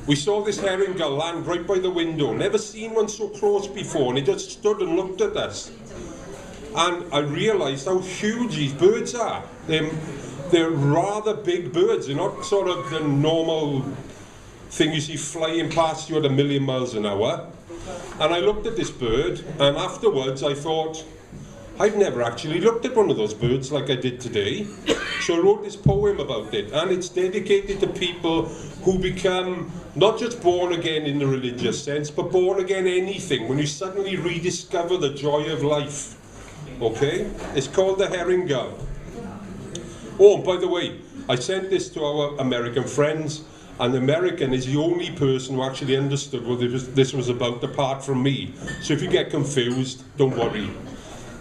we saw this herring gull land right by the window. Never seen one so close before, and it just stood and looked at us. And I realised how huge these birds are. They're rather big birds. They're not sort of the normal thing you see flying past you at 1,000,000 miles an hour. And I looked at this bird, and afterwards I thought, I've never actually looked at one of those birds like I did today. So I wrote this poem about it, and it's dedicated to people who become not just born again in the religious sense, but born again anything, when you suddenly rediscover the joy of life. Okay? It's called the herring gull. Oh, by the way, I sent this to our American friends, and the American is the only person who actually understood what this was about, apart from me. So if you get confused, don't worry.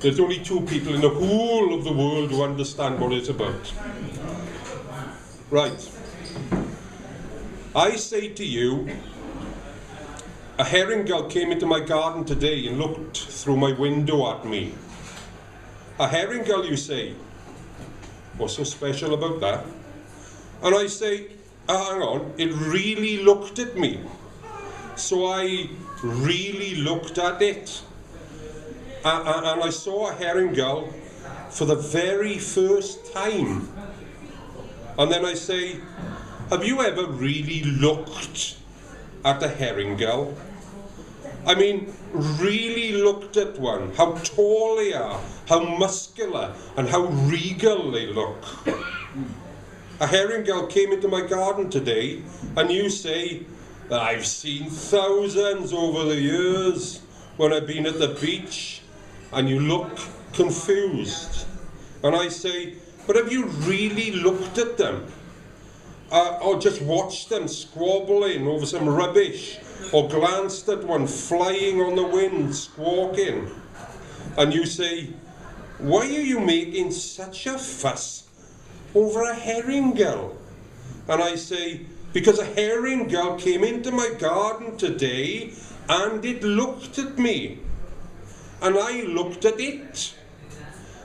There's only 2 people in the whole of the world who understand what it's about. Right. I say to you, a herring gull came into my garden today and looked through my window at me. A herring gull, you say? What's so special about that? And I say, hang on, it really looked at me. So I really looked at it. And I saw a herring gull for the very first time. And then I say, have you ever really looked at a herring gull? I mean, really looked at one, how tall they are, how muscular, and how regal they look. A herring gull came into my garden today, and you say, I've seen thousands over the years when I've been at the beach, and you look confused. And I say, but have you really looked at them? Or just watched them squabbling over some rubbish, or glanced at one flying on the wind, squawking? And you say, why are you making such a fuss over a herring gull? And I say, because a herring gull came into my garden today and it looked at me. And I looked at it.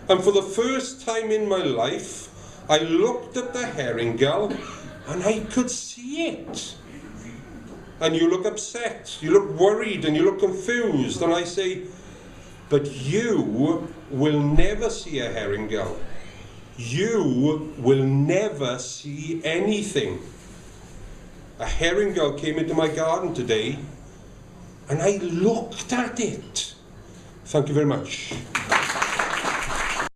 And for the first time in my life, I looked at the herring gull and I could see it. And you look upset, you look worried, and you look confused. And I say, but you will never see a herring gull. You will never see anything. A herring gull came into my garden today, and I looked at it. Thank you very much.